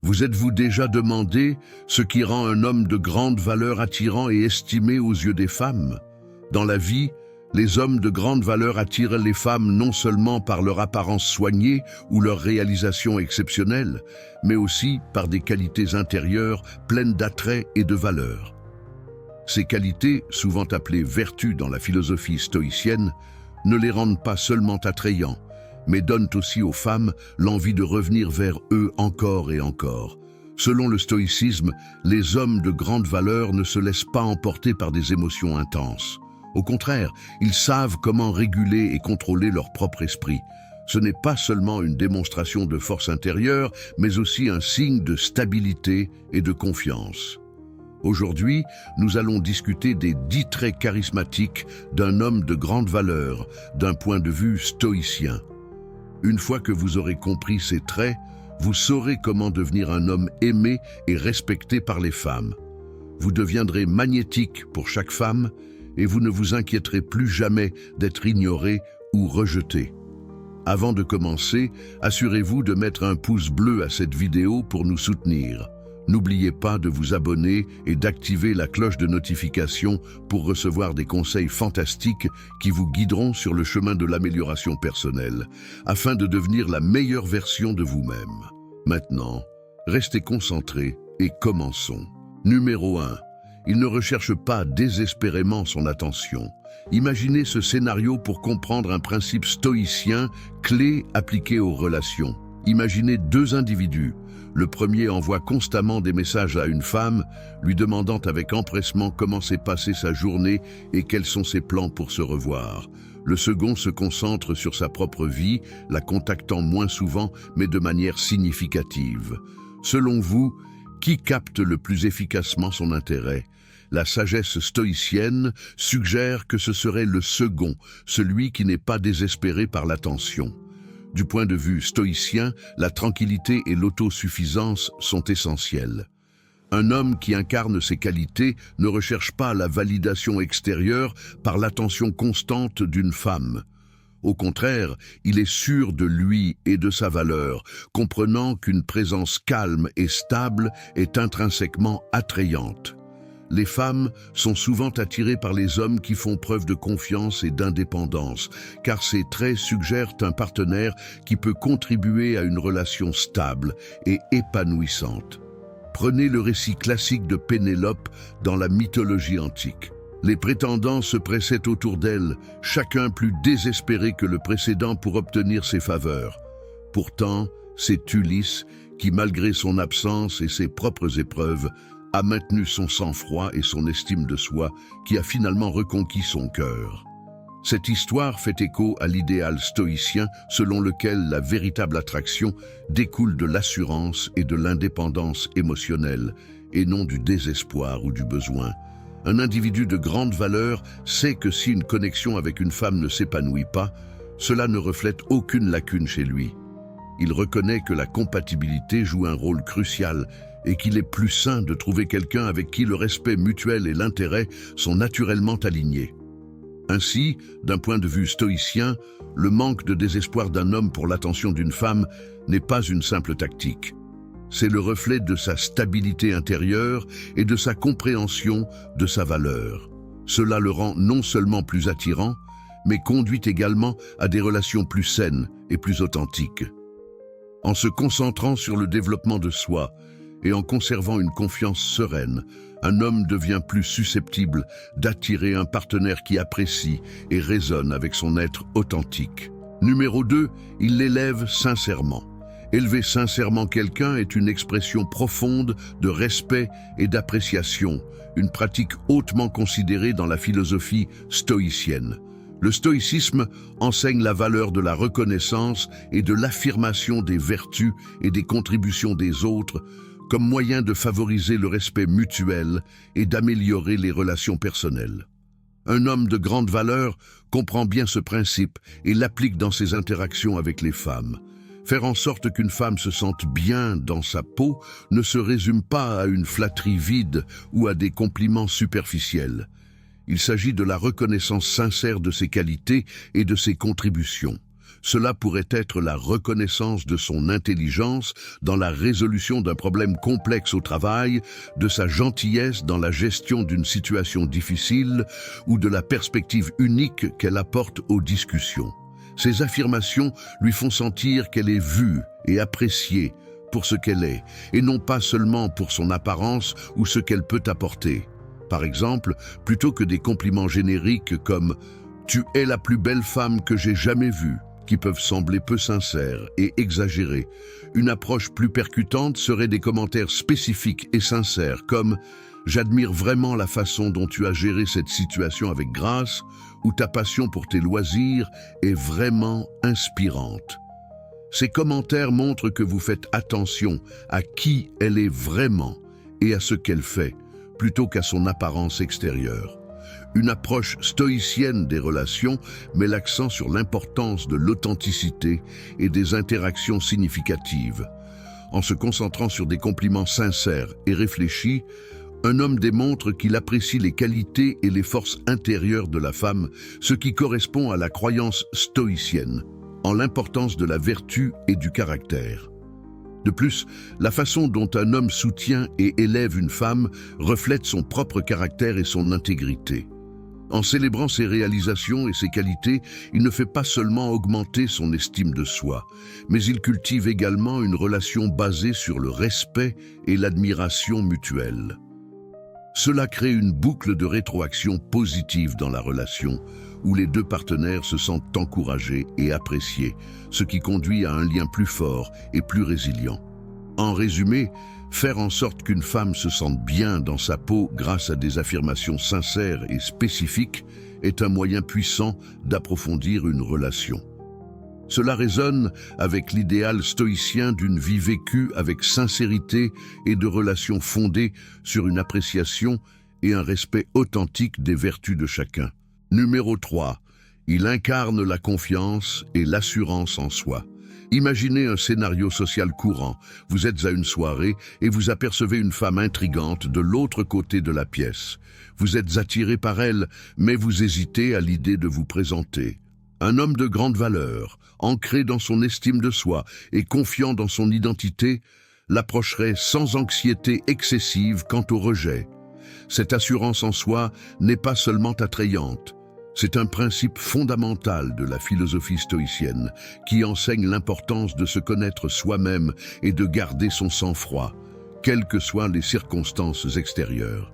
Vous êtes-vous déjà demandé ce qui rend un homme de grande valeur attirant et estimé aux yeux des femmes? Dans la vie, les hommes de grande valeur attirent les femmes non seulement par leur apparence soignée ou leur réalisation exceptionnelle, mais aussi par des qualités intérieures pleines d'attrait et de valeur. Ces qualités, souvent appelées vertus dans la philosophie stoïcienne, ne les rendent pas seulement attrayants, mais donnent aussi aux femmes l'envie de revenir vers eux encore et encore. Selon le stoïcisme, les hommes de grande valeur ne se laissent pas emporter par des émotions intenses. Au contraire, ils savent comment réguler et contrôler leur propre esprit. Ce n'est pas seulement une démonstration de force intérieure, mais aussi un signe de stabilité et de confiance. Aujourd'hui, nous allons discuter des 10 traits charismatiques d'un homme de grande valeur, d'un point de vue stoïcien. Une fois que vous aurez compris ces traits, vous saurez comment devenir un homme aimé et respecté par les femmes. Vous deviendrez magnétique pour chaque femme et vous ne vous inquiéterez plus jamais d'être ignoré ou rejeté. Avant de commencer, assurez-vous de mettre un pouce bleu à cette vidéo pour nous soutenir. N'oubliez pas de vous abonner et d'activer la cloche de notification pour recevoir des conseils fantastiques qui vous guideront sur le chemin de l'amélioration personnelle, afin de devenir la meilleure version de vous-même. Maintenant, restez concentrés et commençons. Numéro 1. Il ne recherche pas désespérément son attention. Imaginez ce scénario pour comprendre un principe stoïcien clé appliqué aux relations. Imaginez 2 individus. Le premier envoie constamment des messages à une femme, lui demandant avec empressement comment s'est passée sa journée et quels sont ses plans pour se revoir. Le second se concentre sur sa propre vie, la contactant moins souvent, mais de manière significative. Selon vous, qui capte le plus efficacement son intérêt? La sagesse stoïcienne suggère que ce serait le second, celui qui n'est pas désespéré par l'attention. Du point de vue stoïcien, la tranquillité et l'autosuffisance sont essentielles. Un homme qui incarne ces qualités ne recherche pas la validation extérieure par l'attention constante d'une femme. Au contraire, il est sûr de lui et de sa valeur, comprenant qu'une présence calme et stable est intrinsèquement attrayante. Les femmes sont souvent attirées par les hommes qui font preuve de confiance et d'indépendance, car ces traits suggèrent un partenaire qui peut contribuer à une relation stable et épanouissante. Prenez le récit classique de Pénélope dans la mythologie antique. Les prétendants se pressaient autour d'elle, chacun plus désespéré que le précédent pour obtenir ses faveurs. Pourtant, c'est Ulysse qui, malgré son absence et ses propres épreuves, a maintenu son sang-froid et son estime de soi, qui a finalement reconquis son cœur. Cette histoire fait écho à l'idéal stoïcien selon lequel la véritable attraction découle de l'assurance et de l'indépendance émotionnelle, et non du désespoir ou du besoin. Un individu de grande valeur sait que si une connexion avec une femme ne s'épanouit pas, cela ne reflète aucune lacune chez lui. Il reconnaît que la compatibilité joue un rôle crucial et qu'il est plus sain de trouver quelqu'un avec qui le respect mutuel et l'intérêt sont naturellement alignés. Ainsi, d'un point de vue stoïcien, le manque de désespoir d'un homme pour l'attention d'une femme n'est pas une simple tactique. C'est le reflet de sa stabilité intérieure et de sa compréhension de sa valeur. Cela le rend non seulement plus attirant, mais conduit également à des relations plus saines et plus authentiques. En se concentrant sur le développement de soi et en conservant une confiance sereine, un homme devient plus susceptible d'attirer un partenaire qui apprécie et résonne avec son être authentique. Numéro 2, il l'élève sincèrement. Élever sincèrement quelqu'un est une expression profonde de respect et d'appréciation, une pratique hautement considérée dans la philosophie stoïcienne. Le stoïcisme enseigne la valeur de la reconnaissance et de l'affirmation des vertus et des contributions des autres comme moyen de favoriser le respect mutuel et d'améliorer les relations personnelles. Un homme de grande valeur comprend bien ce principe et l'applique dans ses interactions avec les femmes. Faire en sorte qu'une femme se sente bien dans sa peau ne se résume pas à une flatterie vide ou à des compliments superficiels. Il s'agit de la reconnaissance sincère de ses qualités et de ses contributions. Cela pourrait être la reconnaissance de son intelligence dans la résolution d'un problème complexe au travail, de sa gentillesse dans la gestion d'une situation difficile ou de la perspective unique qu'elle apporte aux discussions. Ces affirmations lui font sentir qu'elle est vue et appréciée pour ce qu'elle est, et non pas seulement pour son apparence ou ce qu'elle peut apporter. Par exemple, plutôt que des compliments génériques comme « Tu es la plus belle femme que j'ai jamais vue », qui peuvent sembler peu sincères et exagérés, une approche plus percutante serait des commentaires spécifiques et sincères comme « J'admire vraiment la façon dont tu as géré cette situation avec grâce » ou « Ta passion pour tes loisirs est vraiment inspirante ». Ces commentaires montrent que vous faites attention à qui elle est vraiment et à ce qu'elle fait, plutôt qu'à son apparence extérieure. Une approche stoïcienne des relations met l'accent sur l'importance de l'authenticité et des interactions significatives. En se concentrant sur des compliments sincères et réfléchis, un homme démontre qu'il apprécie les qualités et les forces intérieures de la femme, ce qui correspond à la croyance stoïcienne, en l'importance de la vertu et du caractère. De plus, la façon dont un homme soutient et élève une femme reflète son propre caractère et son intégrité. En célébrant ses réalisations et ses qualités, il ne fait pas seulement augmenter son estime de soi, mais il cultive également une relation basée sur le respect et l'admiration mutuelle. Cela crée une boucle de rétroaction positive dans la relation, où les deux partenaires se sentent encouragés et appréciés, ce qui conduit à un lien plus fort et plus résilient. En résumé, faire en sorte qu'une femme se sente bien dans sa peau grâce à des affirmations sincères et spécifiques est un moyen puissant d'approfondir une relation. Cela résonne avec l'idéal stoïcien d'une vie vécue avec sincérité et de relations fondées sur une appréciation et un respect authentique des vertus de chacun. Numéro 3. Il incarne la confiance et l'assurance en soi. Imaginez un scénario social courant. Vous êtes à une soirée et vous apercevez une femme intrigante de l'autre côté de la pièce. Vous êtes attiré par elle, mais vous hésitez à l'idée de vous présenter. Un homme de grande valeur, ancré dans son estime de soi et confiant dans son identité, l'approcherait sans anxiété excessive quant au rejet. Cette assurance en soi n'est pas seulement attrayante, c'est un principe fondamental de la philosophie stoïcienne qui enseigne l'importance de se connaître soi-même et de garder son sang-froid, quelles que soient les circonstances extérieures.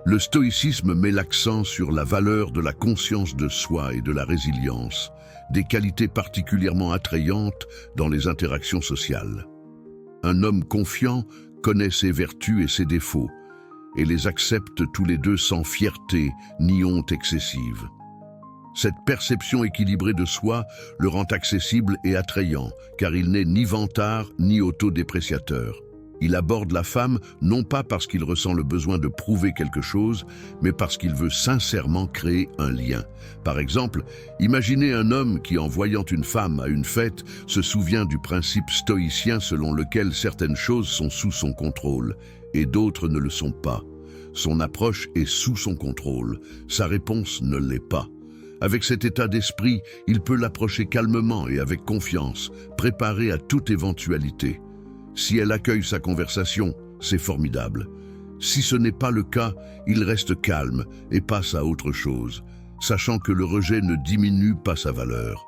Le stoïcisme met l'accent sur la valeur de la conscience de soi et de la résilience, des qualités particulièrement attrayantes dans les interactions sociales. Un homme confiant connaît ses vertus et ses défauts, et les accepte tous les deux sans fierté ni honte excessive. Cette perception équilibrée de soi le rend accessible et attrayant, car il n'est ni vantard ni autodépréciateur. Il aborde la femme non pas parce qu'il ressent le besoin de prouver quelque chose, mais parce qu'il veut sincèrement créer un lien. Par exemple, imaginez un homme qui, en voyant une femme à une fête, se souvient du principe stoïcien selon lequel certaines choses sont sous son contrôle et d'autres ne le sont pas. Son approche est sous son contrôle, sa réponse ne l'est pas. Avec cet état d'esprit, il peut l'approcher calmement et avec confiance, préparé à toute éventualité. Si elle accueille sa conversation, c'est formidable. Si ce n'est pas le cas, il reste calme et passe à autre chose, sachant que le rejet ne diminue pas sa valeur.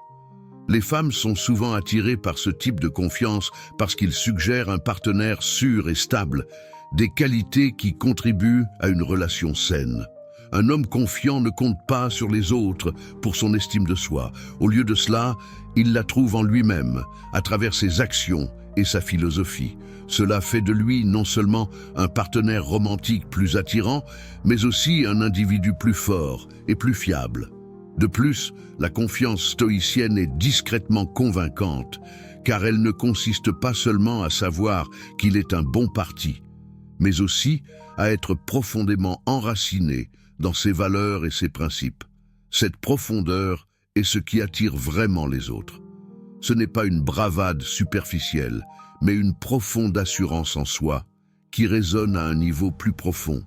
Les femmes sont souvent attirées par ce type de confiance parce qu'il suggère un partenaire sûr et stable, des qualités qui contribuent à une relation saine. Un homme confiant ne compte pas sur les autres pour son estime de soi. Au lieu de cela, il la trouve en lui-même, à travers ses actions et sa philosophie. Cela fait de lui non seulement un partenaire romantique plus attirant, mais aussi un individu plus fort et plus fiable. De plus, la confiance stoïcienne est discrètement convaincante, car elle ne consiste pas seulement à savoir qu'il est un bon parti, mais aussi à être profondément enraciné dans ses valeurs et ses principes. Cette profondeur est ce qui attire vraiment les autres. Ce n'est pas une bravade superficielle, mais une profonde assurance en soi qui résonne à un niveau plus profond.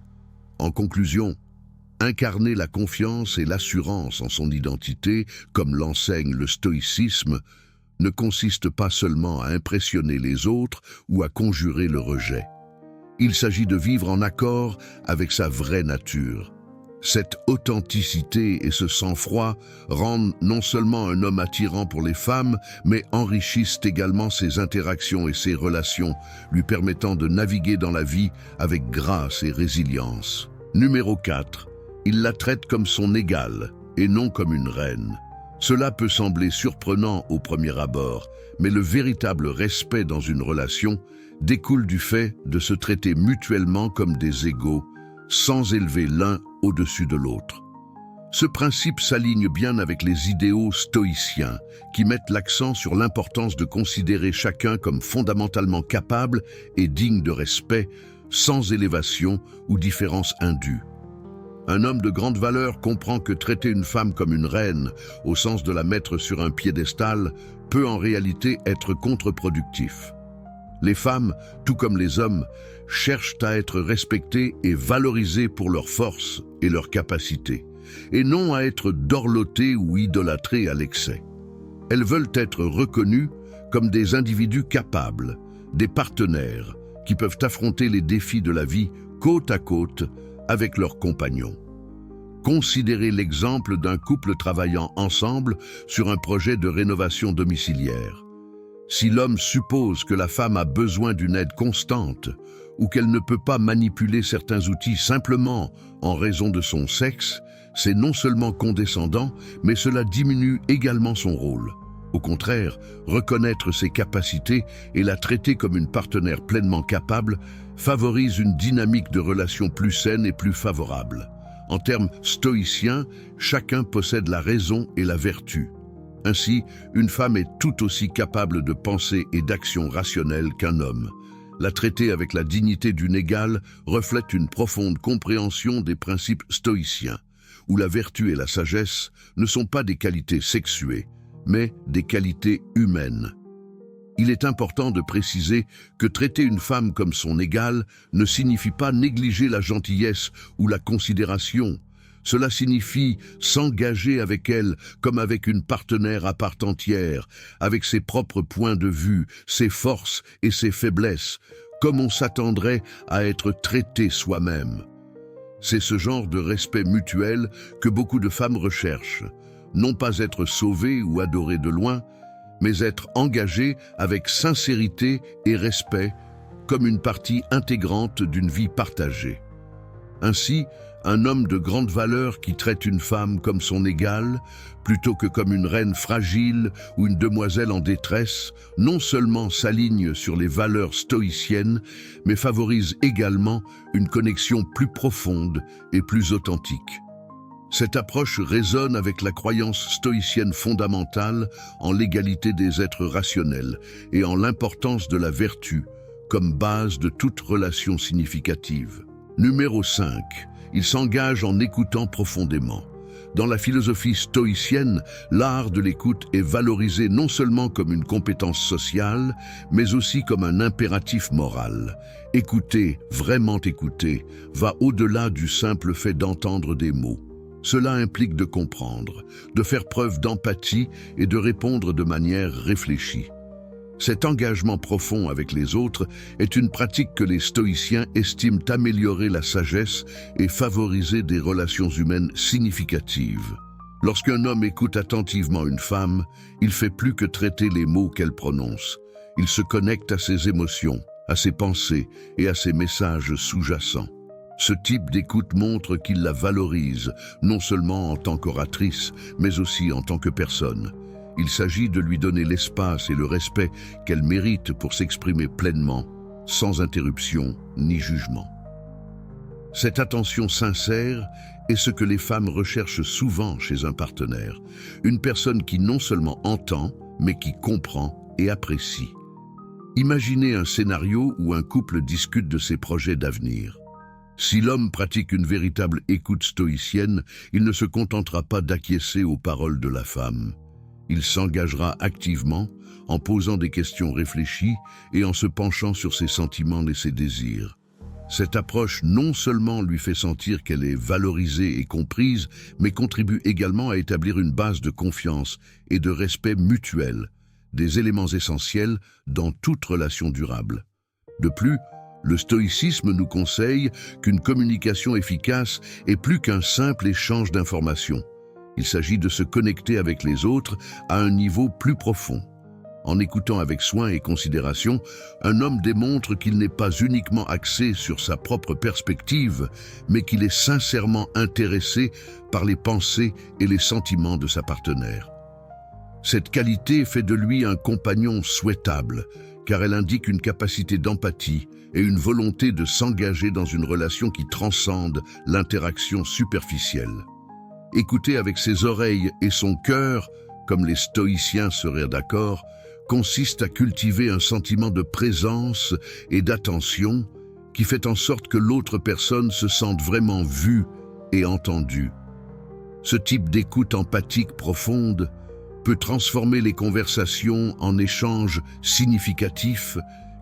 En conclusion, Incarner la confiance et l'assurance en son identité, comme l'enseigne le stoïcisme, ne consiste pas seulement à impressionner les autres ou à conjurer le rejet. Il s'agit de vivre en accord avec sa vraie nature. Cette authenticité et ce sang-froid rendent non seulement un homme attirant pour les femmes, mais enrichissent également ses interactions et ses relations, lui permettant de naviguer dans la vie avec grâce et résilience. Numéro 4. Il la traite comme son égale et non comme une reine. Cela peut sembler surprenant au premier abord, mais le véritable respect dans une relation découle du fait de se traiter mutuellement comme des égaux, sans élever l'un au-dessus de l'autre. Ce principe s'aligne bien avec les idéaux stoïciens, qui mettent l'accent sur l'importance de considérer chacun comme fondamentalement capable et digne de respect, sans élévation ou différence indue. Un homme de grande valeur comprend que traiter une femme comme une reine, au sens de la mettre sur un piédestal, peut en réalité être contre-productif. Les femmes, tout comme les hommes, cherchent à être respectées et valorisées pour leurs forces et leurs capacités, et non à être dorlotées ou idolâtrées à l'excès. Elles veulent être reconnues comme des individus capables, des partenaires qui peuvent affronter les défis de la vie côte à côte avec leurs compagnons. Considérez l'exemple d'un couple travaillant ensemble sur un projet de rénovation domiciliaire. Si l'homme suppose que la femme a besoin d'une aide constante ou qu'elle ne peut pas manipuler certains outils simplement en raison de son sexe, c'est non seulement condescendant, mais cela diminue également son rôle. Au contraire, reconnaître ses capacités et la traiter comme une partenaire pleinement capable favorise une dynamique de relation plus saine et plus favorable. En termes stoïciens, chacun possède la raison et la vertu. Ainsi, une femme est tout aussi capable de pensée et d'action rationnelle qu'un homme. La traiter avec la dignité d'une égale reflète une profonde compréhension des principes stoïciens, où la vertu et la sagesse ne sont pas des qualités sexuées, mais des qualités humaines. Il est important de préciser que traiter une femme comme son égale ne signifie pas négliger la gentillesse ou la considération. Cela signifie s'engager avec elle comme avec une partenaire à part entière, avec ses propres points de vue, ses forces et ses faiblesses, comme on s'attendrait à être traité soi-même. C'est ce genre de respect mutuel que beaucoup de femmes recherchent. Non pas être sauvées ou adorées de loin, mais être engagées avec sincérité et respect comme une partie intégrante d'une vie partagée. Ainsi, un homme de grande valeur qui traite une femme comme son égale, plutôt que comme une reine fragile ou une demoiselle en détresse, non seulement s'aligne sur les valeurs stoïciennes, mais favorise également une connexion plus profonde et plus authentique. Cette approche résonne avec la croyance stoïcienne fondamentale en l'égalité des êtres rationnels et en l'importance de la vertu comme base de toute relation significative. Numéro 5. Il s'engage en écoutant profondément. Dans la philosophie stoïcienne, l'art de l'écoute est valorisé non seulement comme une compétence sociale, mais aussi comme un impératif moral. Écouter, vraiment écouter, va au-delà du simple fait d'entendre des mots. Cela implique de comprendre, de faire preuve d'empathie et de répondre de manière réfléchie. Cet engagement profond avec les autres est une pratique que les stoïciens estiment améliorer la sagesse et favoriser des relations humaines significatives. Lorsqu'un homme écoute attentivement une femme, il fait plus que traiter les mots qu'elle prononce. Il se connecte à ses émotions, à ses pensées et à ses messages sous-jacents. Ce type d'écoute montre qu'il la valorise, non seulement en tant qu'oratrice, mais aussi en tant que personne. Il s'agit de lui donner l'espace et le respect qu'elle mérite pour s'exprimer pleinement, sans interruption ni jugement. Cette attention sincère est ce que les femmes recherchent souvent chez un partenaire, une personne qui non seulement entend, mais qui comprend et apprécie. Imaginez un scénario où un couple discute de ses projets d'avenir. Si l'homme pratique une véritable écoute stoïcienne, il ne se contentera pas d'acquiescer aux paroles de la femme. Il s'engagera activement en posant des questions réfléchies et en se penchant sur ses sentiments et ses désirs. Cette approche non seulement lui fait sentir qu'elle est valorisée et comprise, mais contribue également à établir une base de confiance et de respect mutuel, des éléments essentiels dans toute relation durable. De plus, le stoïcisme nous conseille qu'une communication efficace est plus qu'un simple échange d'informations. Il s'agit de se connecter avec les autres à un niveau plus profond. En écoutant avec soin et considération, un homme démontre qu'il n'est pas uniquement axé sur sa propre perspective, mais qu'il est sincèrement intéressé par les pensées et les sentiments de sa partenaire. Cette qualité fait de lui un compagnon souhaitable, car elle indique une capacité d'empathie et une volonté de s'engager dans une relation qui transcende l'interaction superficielle. Écouter avec ses oreilles et son cœur, comme les stoïciens seraient d'accord, consiste à cultiver un sentiment de présence et d'attention qui fait en sorte que l'autre personne se sente vraiment vue et entendue. Ce type d'écoute empathique profonde peut transformer les conversations en échanges significatifs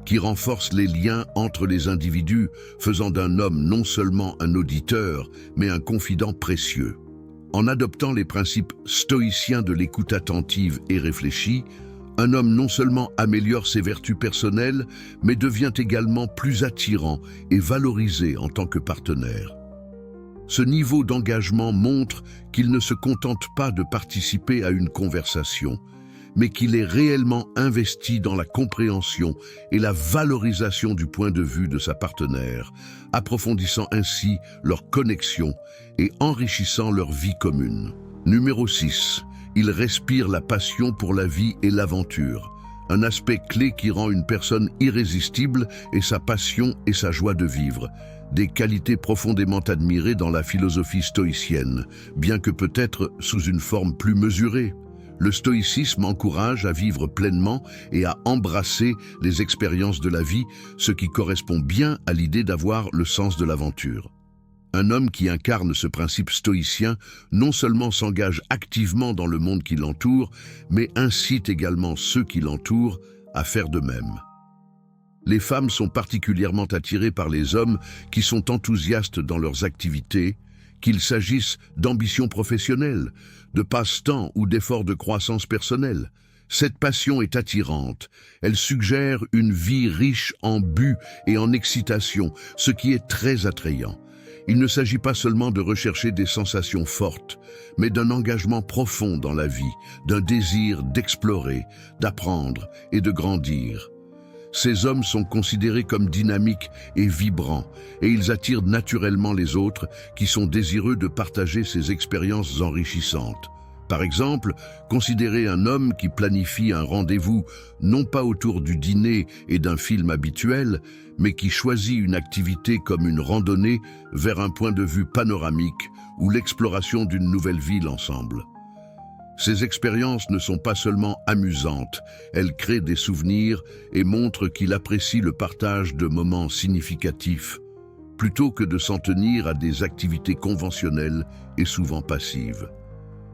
qui renforcent les liens entre les individus, faisant d'un homme non seulement un auditeur, mais un confident précieux. En adoptant les principes stoïciens de l'écoute attentive et réfléchie, un homme non seulement améliore ses vertus personnelles, mais devient également plus attirant et valorisé en tant que partenaire. Ce niveau d'engagement montre qu'il ne se contente pas de participer à une conversation, mais qu'il est réellement investi dans la compréhension et la valorisation du point de vue de sa partenaire, approfondissant ainsi leur connexion et enrichissant leur vie commune. Numéro 6. Il respire la passion pour la vie et l'aventure, un aspect clé qui rend une personne irrésistible et sa passion et sa joie de vivre, des qualités profondément admirées dans la philosophie stoïcienne, bien que peut-être sous une forme plus mesurée. Le stoïcisme encourage à vivre pleinement et à embrasser les expériences de la vie, ce qui correspond bien à l'idée d'avoir le sens de l'aventure. Un homme qui incarne ce principe stoïcien non seulement s'engage activement dans le monde qui l'entoure, mais incite également ceux qui l'entourent à faire de même. Les femmes sont particulièrement attirées par les hommes qui sont enthousiastes dans leurs activités, qu'il s'agisse d'ambition professionnelle, de passe-temps ou d'efforts de croissance personnelle. Cette passion est attirante. Elle suggère une vie riche en but et en excitation, ce qui est très attrayant. Il ne s'agit pas seulement de rechercher des sensations fortes, mais d'un engagement profond dans la vie, d'un désir d'explorer, d'apprendre et de grandir. Ces hommes sont considérés comme dynamiques et vibrants, et ils attirent naturellement les autres qui sont désireux de partager ces expériences enrichissantes. Par exemple, considérez un homme qui planifie un rendez-vous non pas autour du dîner et d'un film habituel, mais qui choisit une activité comme une randonnée vers un point de vue panoramique ou l'exploration d'une nouvelle ville ensemble. Ces expériences ne sont pas seulement amusantes, elles créent des souvenirs et montrent qu'il apprécie le partage de moments significatifs, plutôt que de s'en tenir à des activités conventionnelles et souvent passives.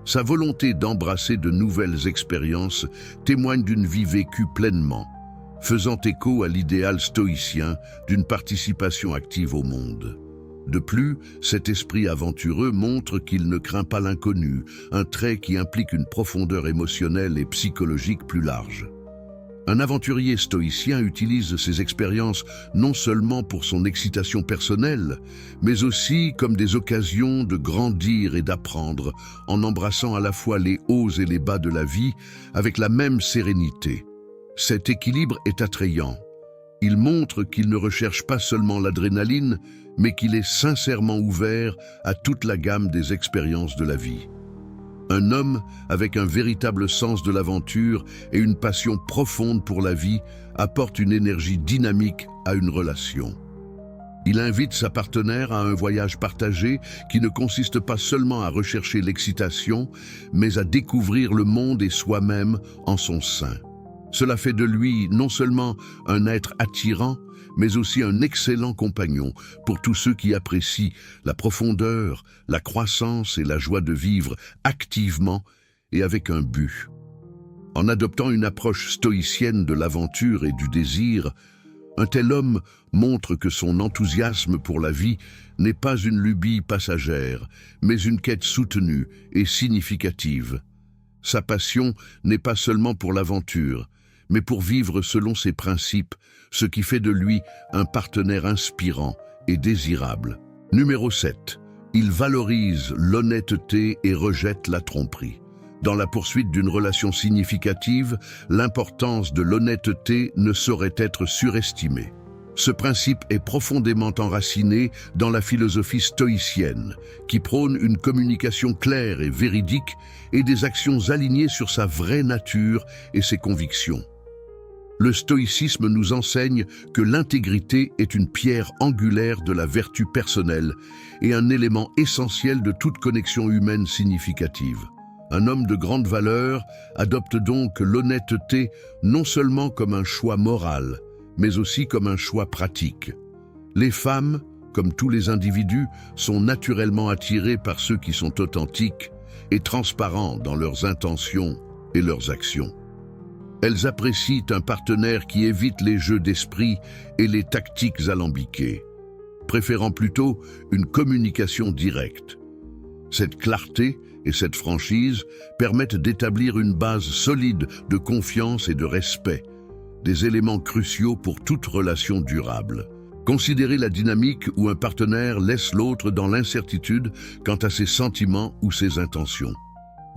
Sa volonté d'embrasser de nouvelles expériences témoigne d'une vie vécue pleinement, faisant écho à l'idéal stoïcien d'une participation active au monde. De plus, cet esprit aventureux montre qu'il ne craint pas l'inconnu, un trait qui implique une profondeur émotionnelle et psychologique plus large. Un aventurier stoïcien utilise ses expériences non seulement pour son excitation personnelle, mais aussi comme des occasions de grandir et d'apprendre, en embrassant à la fois les hauts et les bas de la vie avec la même sérénité. Cet équilibre est attrayant. Il montre qu'il ne recherche pas seulement l'adrénaline, mais qu'il est sincèrement ouvert à toute la gamme des expériences de la vie. Un homme avec un véritable sens de l'aventure et une passion profonde pour la vie apporte une énergie dynamique à une relation. Il invite sa partenaire à un voyage partagé qui ne consiste pas seulement à rechercher l'excitation, mais à découvrir le monde et soi-même en son sein. Cela fait de lui non seulement un être attirant, mais aussi un excellent compagnon pour tous ceux qui apprécient la profondeur, la croissance et la joie de vivre activement et avec un but. En adoptant une approche stoïcienne de l'aventure et du désir, Un tel homme montre que son enthousiasme pour la vie n'est pas une lubie passagère, mais une quête soutenue et significative. Sa passion n'est pas seulement pour l'aventure, mais pour vivre selon ses principes, ce qui fait de lui un partenaire inspirant et désirable. Numéro 7. Il valorise l'honnêteté et rejette la tromperie. Dans la poursuite d'une relation significative, l'importance de l'honnêteté ne saurait être surestimée. Ce principe est profondément enraciné dans la philosophie stoïcienne, qui prône une communication claire et véridique et des actions alignées sur sa vraie nature et ses convictions. Le stoïcisme nous enseigne que l'intégrité est une pierre angulaire de la vertu personnelle et un élément essentiel de toute connexion humaine significative. Un homme de grande valeur adopte donc l'honnêteté non seulement comme un choix moral, mais aussi comme un choix pratique. Les femmes, comme tous les individus, sont naturellement attirées par ceux qui sont authentiques et transparents dans leurs intentions et leurs actions. Elles apprécient un partenaire qui évite les jeux d'esprit et les tactiques alambiquées, préférant plutôt une communication directe. Cette clarté et cette franchise permettent d'établir une base solide de confiance et de respect, des éléments cruciaux pour toute relation durable. Considérez la dynamique où un partenaire laisse l'autre dans l'incertitude quant à ses sentiments ou ses intentions.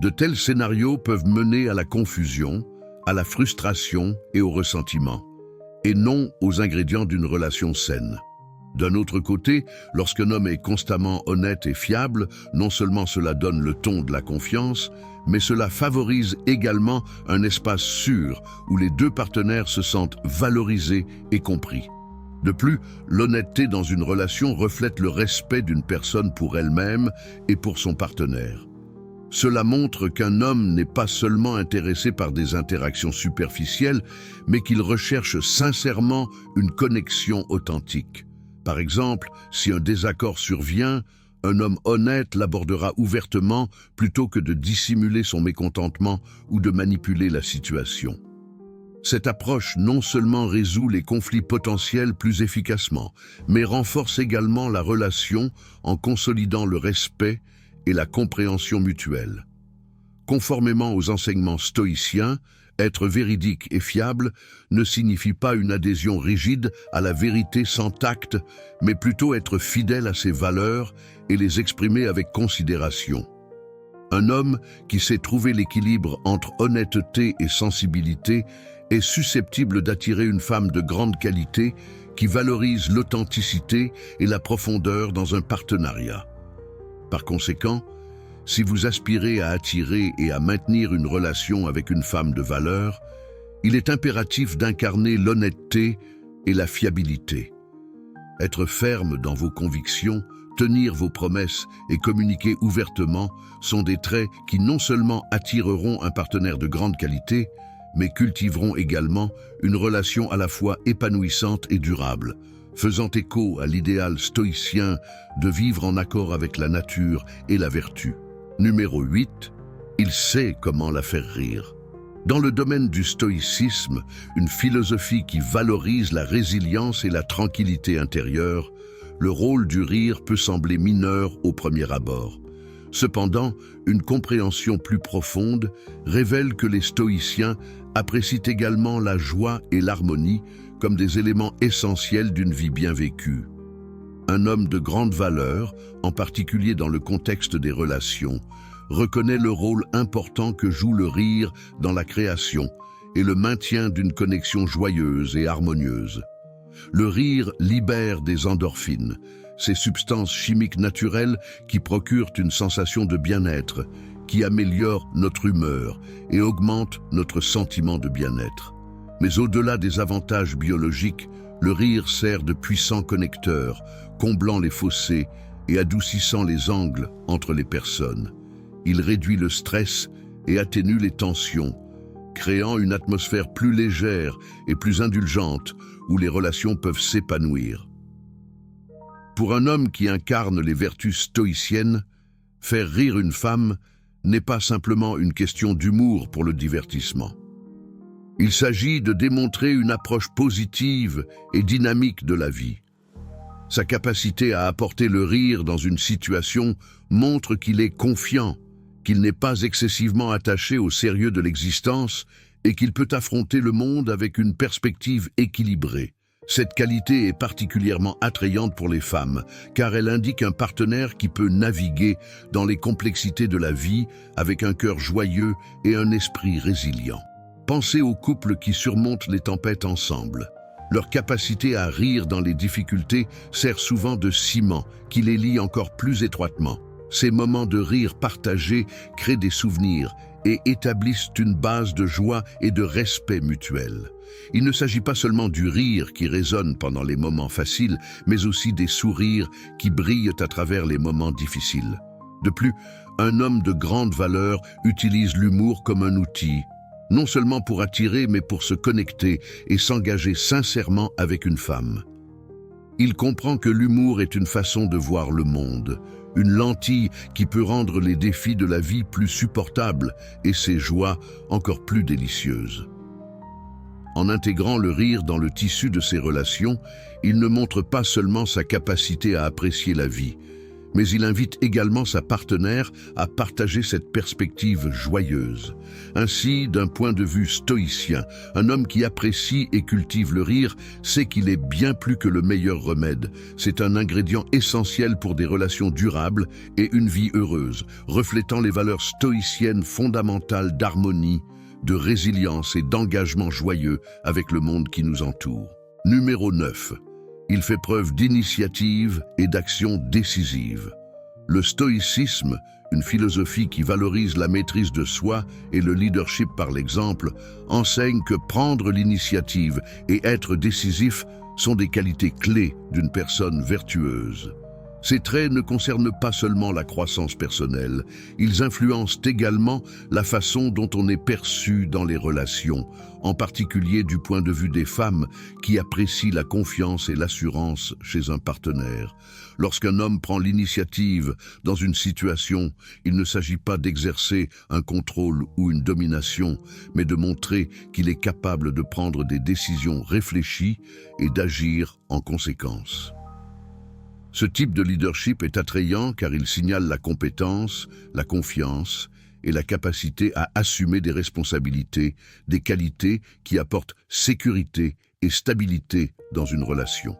De tels scénarios peuvent mener à la confusion, à la frustration et au ressentiment, et non aux ingrédients d'une relation saine. D'un autre côté, lorsqu'un homme est constamment honnête et fiable, non seulement cela donne le ton de la confiance, mais cela favorise également un espace sûr où les deux partenaires se sentent valorisés et compris. De plus, l'honnêteté dans une relation reflète le respect d'une personne pour elle-même et pour son partenaire. Cela montre qu'un homme n'est pas seulement intéressé par des interactions superficielles, mais qu'il recherche sincèrement une connexion authentique. Par exemple, si un désaccord survient, un homme honnête l'abordera ouvertement plutôt que de dissimuler son mécontentement ou de manipuler la situation. Cette approche non seulement résout les conflits potentiels plus efficacement, mais renforce également la relation en consolidant le respect et la compréhension mutuelle. Conformément aux enseignements stoïciens, être véridique et fiable ne signifie pas une adhésion rigide à la vérité sans tact, mais plutôt être fidèle à ses valeurs et les exprimer avec considération. Un homme qui sait trouver l'équilibre entre honnêteté et sensibilité est susceptible d'attirer une femme de grande qualité qui valorise l'authenticité et la profondeur dans un partenariat. Par conséquent, si vous aspirez à attirer et à maintenir une relation avec une femme de valeur, il est impératif d'incarner l'honnêteté et la fiabilité. Être ferme dans vos convictions, tenir vos promesses et communiquer ouvertement sont des traits qui non seulement attireront un partenaire de grande qualité, mais cultiveront également une relation à la fois épanouissante et durable, faisant écho à l'idéal stoïcien de vivre en accord avec la nature et la vertu. Numéro 8. Il sait comment la faire rire. Dans le domaine du stoïcisme, une philosophie qui valorise la résilience et la tranquillité intérieure, le rôle du rire peut sembler mineur au premier abord. Cependant, une compréhension plus profonde révèle que les stoïciens apprécient également la joie et l'harmonie comme des éléments essentiels d'une vie bien vécue. Un homme de grande valeur, en particulier dans le contexte des relations, reconnaît le rôle important que joue le rire dans la création et le maintien d'une connexion joyeuse et harmonieuse. Le rire libère des endorphines, ces substances chimiques naturelles qui procurent une sensation de bien-être, qui améliorent notre humeur et augmentent notre sentiment de bien-être. Mais au-delà des avantages biologiques, le rire sert de puissant connecteur, comblant les fossés et adoucissant les angles entre les personnes. Il réduit le stress et atténue les tensions, créant une atmosphère plus légère et plus indulgente où les relations peuvent s'épanouir. Pour un homme qui incarne les vertus stoïciennes, faire rire une femme n'est pas simplement une question d'humour pour le divertissement. Il s'agit de démontrer une approche positive et dynamique de la vie. Sa capacité à apporter le rire dans une situation montre qu'il est confiant, qu'il n'est pas excessivement attaché au sérieux de l'existence et qu'il peut affronter le monde avec une perspective équilibrée. Cette qualité est particulièrement attrayante pour les femmes, car elle indique un partenaire qui peut naviguer dans les complexités de la vie avec un cœur joyeux et un esprit résilient. Pensez aux couples qui surmontent les tempêtes ensemble. Leur capacité à rire dans les difficultés sert souvent de ciment qui les lie encore plus étroitement. Ces moments de rire partagés créent des souvenirs et établissent une base de joie et de respect mutuel. Il ne s'agit pas seulement du rire qui résonne pendant les moments faciles, mais aussi des sourires qui brillent à travers les moments difficiles. De plus, un homme de grande valeur utilise l'humour comme un outil, non seulement pour attirer, mais pour se connecter et s'engager sincèrement avec une femme. Il comprend que l'humour est une façon de voir le monde, une lentille qui peut rendre les défis de la vie plus supportables et ses joies encore plus délicieuses. En intégrant le rire dans le tissu de ses relations, il ne montre pas seulement sa capacité à apprécier la vie, mais il invite également sa partenaire à partager cette perspective joyeuse. Ainsi, d'un point de vue stoïcien, un homme qui apprécie et cultive le rire sait qu'il est bien plus que le meilleur remède. C'est un ingrédient essentiel pour des relations durables et une vie heureuse, reflétant les valeurs stoïciennes fondamentales d'harmonie, de résilience et d'engagement joyeux avec le monde qui nous entoure. Numéro 9. Il fait preuve d'initiative et d'action décisive. Le stoïcisme, une philosophie qui valorise la maîtrise de soi et le leadership par l'exemple, enseigne que prendre l'initiative et être décisif sont des qualités clés d'une personne vertueuse. Ces traits ne concernent pas seulement la croissance personnelle, ils influencent également la façon dont on est perçu dans les relations, en particulier du point de vue des femmes qui apprécient la confiance et l'assurance chez un partenaire. Lorsqu'un homme prend l'initiative dans une situation, il ne s'agit pas d'exercer un contrôle ou une domination, mais de montrer qu'il est capable de prendre des décisions réfléchies et d'agir en conséquence. Ce type de leadership est attrayant car il signale la compétence, la confiance et la capacité à assumer des responsabilités, des qualités qui apportent sécurité et stabilité dans une relation.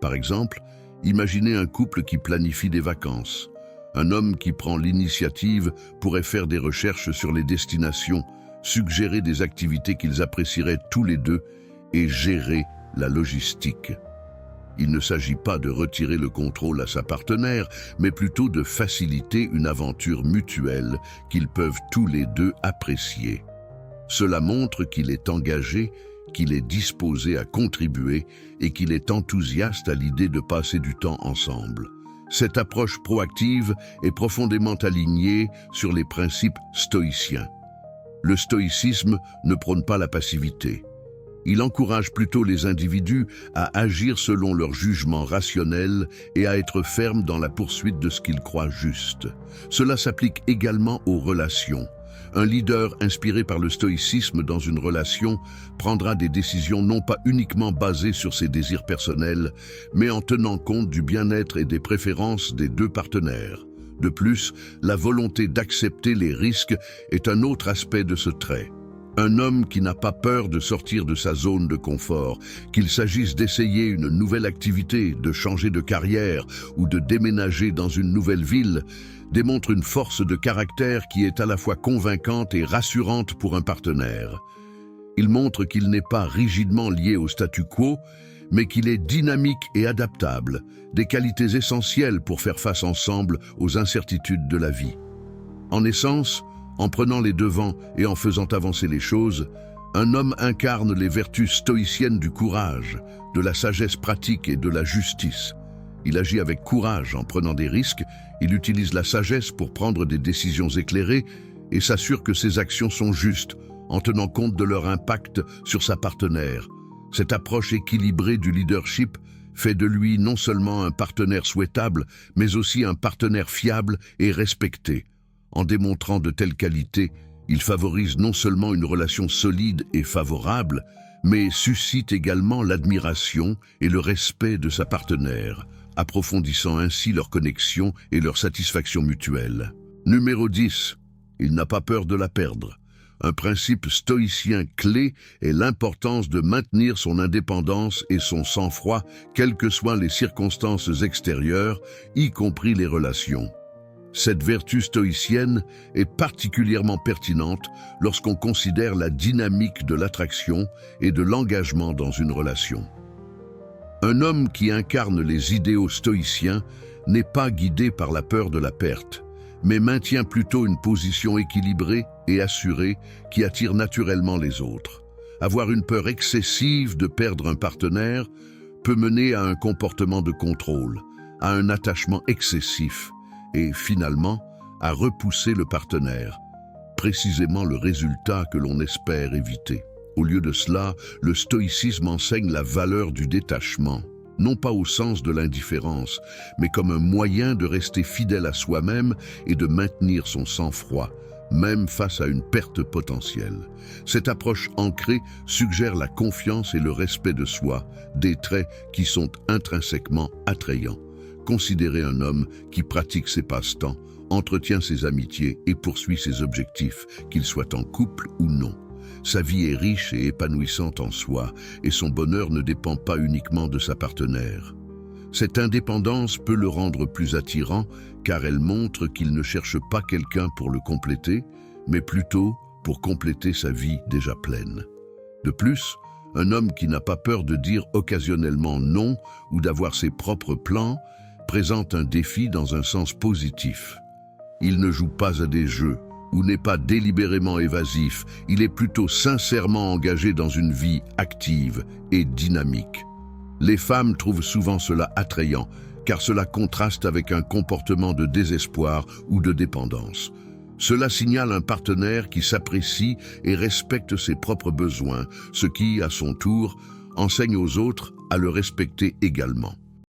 Par exemple, imaginez un couple qui planifie des vacances. Un homme qui prend l'initiative pourrait faire des recherches sur les destinations, suggérer des activités qu'ils apprécieraient tous les deux et gérer la logistique. Il ne s'agit pas de retirer le contrôle à sa partenaire, mais plutôt de faciliter une aventure mutuelle qu'ils peuvent tous les deux apprécier. Cela montre qu'il est engagé, qu'il est disposé à contribuer et qu'il est enthousiaste à l'idée de passer du temps ensemble. Cette approche proactive est profondément alignée sur les principes stoïciens. Le stoïcisme ne prône pas la passivité. Il encourage plutôt les individus à agir selon leur jugement rationnel et à être fermes dans la poursuite de ce qu'ils croient juste. Cela s'applique également aux relations. Un leader inspiré par le stoïcisme dans une relation prendra des décisions non pas uniquement basées sur ses désirs personnels, mais en tenant compte du bien-être et des préférences des deux partenaires. De plus, la volonté d'accepter les risques est un autre aspect de ce trait. Un homme qui n'a pas peur de sortir de sa zone de confort, qu'il s'agisse d'essayer une nouvelle activité, de changer de carrière ou de déménager dans une nouvelle ville, démontre une force de caractère qui est à la fois convaincante et rassurante pour un partenaire. Il montre qu'il n'est pas rigidement lié au statu quo, mais qu'il est dynamique et adaptable, des qualités essentielles pour faire face ensemble aux incertitudes de la vie. En essence, en prenant les devants et en faisant avancer les choses, un homme incarne les vertus stoïciennes du courage, de la sagesse pratique et de la justice. Il agit avec courage en prenant des risques, il utilise la sagesse pour prendre des décisions éclairées et s'assure que ses actions sont justes, en tenant compte de leur impact sur sa partenaire. Cette approche équilibrée du leadership fait de lui non seulement un partenaire souhaitable, mais aussi un partenaire fiable et respecté. En démontrant de telles qualités, Il favorise non seulement une relation solide et favorable, mais suscite également l'admiration et le respect de sa partenaire, approfondissant ainsi leur connexion et leur satisfaction mutuelle. Numéro 10. Il n'a pas peur de la perdre. Un principe stoïcien clé est l'importance de maintenir son indépendance et son sang-froid, quelles que soient les circonstances extérieures, y compris les relations. Cette vertu stoïcienne est particulièrement pertinente lorsqu'on considère la dynamique de l'attraction et de l'engagement dans une relation. Un homme qui incarne les idéaux stoïciens n'est pas guidé par la peur de la perte, mais maintient plutôt une position équilibrée et assurée qui attire naturellement les autres. Avoir une peur excessive de perdre un partenaire peut mener à un comportement de contrôle, à un attachement excessif et finalement à repousser le partenaire, précisément le résultat que l'on espère éviter. Au lieu de cela, le stoïcisme enseigne la valeur du détachement, non pas au sens de l'indifférence, mais comme un moyen de rester fidèle à soi-même et de maintenir son sang-froid, même face à une perte potentielle. Cette approche ancrée suggère la confiance et le respect de soi, des traits qui sont intrinsèquement attrayants. Considérez un homme qui pratique ses passe-temps, entretient ses amitiés et poursuit ses objectifs, qu'il soit en couple ou non. Sa vie est riche et épanouissante en soi, et son bonheur ne dépend pas uniquement de sa partenaire. Cette indépendance peut le rendre plus attirant, car elle montre qu'il ne cherche pas quelqu'un pour le compléter, mais plutôt pour compléter sa vie déjà pleine. De plus, un homme qui n'a pas peur de dire occasionnellement non ou d'avoir ses propres plans présente un défi dans un sens positif. Il ne joue pas à des jeux ou n'est pas délibérément évasif, il est plutôt sincèrement engagé dans une vie active et dynamique. Les femmes trouvent souvent cela attrayant, car cela contraste avec un comportement de désespoir ou de dépendance. Cela signale un partenaire qui s'apprécie et respecte ses propres besoins, ce qui, à son tour, enseigne aux autres à le respecter également.